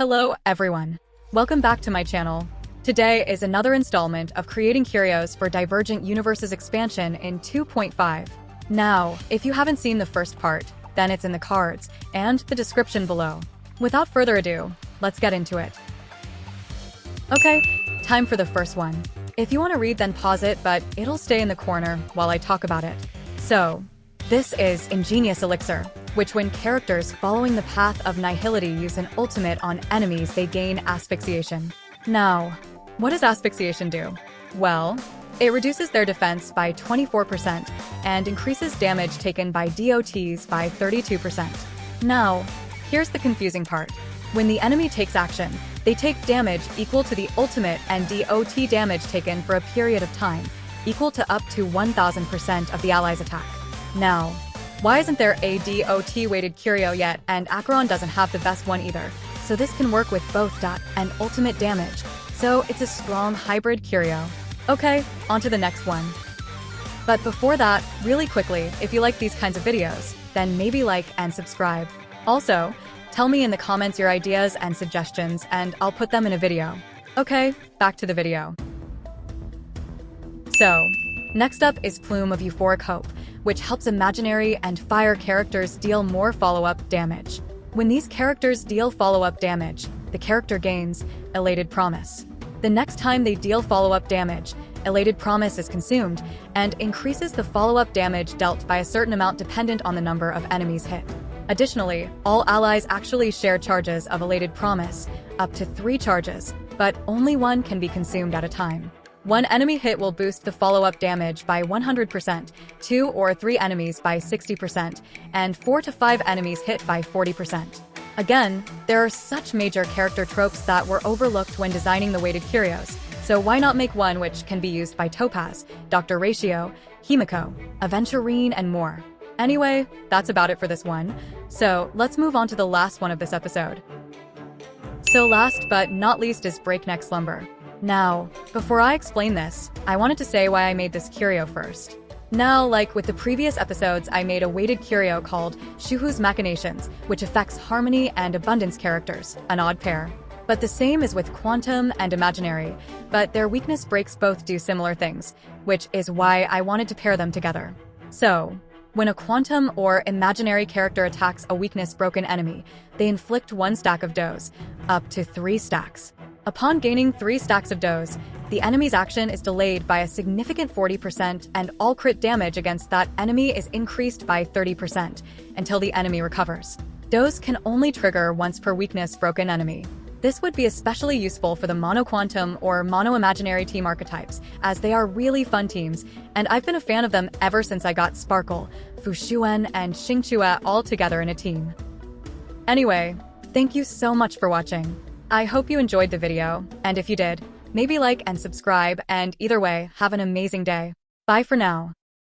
Hello everyone. Welcome back to my channel. Today is another installment of creating curios for Divergent Universe's expansion in 2.5. Now, if you haven't seen the first part, then it's in the cards and the description below. Without further ado, let's get into it. Okay, time for the first one. If you want to read, then pause it, but it'll stay in the corner while I talk about it. So, this is Ingenious Elixir, which when characters following the path of nihility use an ultimate on enemies, they gain asphyxiation. Now, what does asphyxiation do? Well, it reduces their defense by 24% and increases damage taken by DOTs by 32%. Now, here's the confusing part. When the enemy takes action, they take damage equal to the ultimate and DOT damage taken for a period of time, equal to up to 1000% of the ally's attack. Now, why isn't there a DOT weighted curio yet? And Acheron doesn't have the best one either, so this can work with both DOT and ultimate damage, so it's a strong hybrid curio. Okay, on to the next one. But before that, really quickly, if you like these kinds of videos, then maybe like and subscribe. Also, tell me in the comments your ideas and suggestions, and I'll put them in a video. Okay, back to the video. So, next up is Plume of Euphoric Hope, which helps imaginary and fire characters deal more follow-up damage. When these characters deal follow-up damage, the character gains Elated Promise. The next time they deal follow-up damage, Elated Promise is consumed and increases the follow-up damage dealt by a certain amount dependent on the number of enemies hit. Additionally, all allies actually share charges of Elated Promise, up to 3 charges, but only one can be consumed at a time. One enemy hit will boost the follow-up damage by 100%, 2 or 3 enemies by 60%, and 4 to 5 enemies hit by 40%. Again, there are such major character tropes that were overlooked when designing the weighted curios, so why not make one which can be used by Topaz, Dr. Ratio, Himiko, Aventurine, and more. Anyway, that's about it for this one, so let's move on to the last one of this episode. So last but not least is Breakneck Slumber. Now, before I explain this, I wanted to say why I made this curio first. Now, like with the previous episodes, I made a weighted curio called Shuhu's Machinations, which affects Harmony and Abundance characters, an odd pair. But the same is with Quantum and Imaginary, but their weakness breaks both do similar things, which is why I wanted to pair them together. So, when a Quantum or Imaginary character attacks a weakness broken enemy, they inflict 1 stack of dose, up to 3 stacks. Upon gaining 3 stacks of dose, the enemy's action is delayed by a significant 40% and all crit damage against that enemy is increased by 30% until the enemy recovers. Dose can only trigger once per weakness broken enemy. This would be especially useful for the Mono Quantum or Mono Imaginary team archetypes, as they are really fun teams, and I've been a fan of them ever since I got Sparkle, Fushuan, and Xingchua all together in a team. Anyway, thank you so much for watching. I hope you enjoyed the video, and if you did, maybe like and subscribe, and either way, have an amazing day. Bye for now.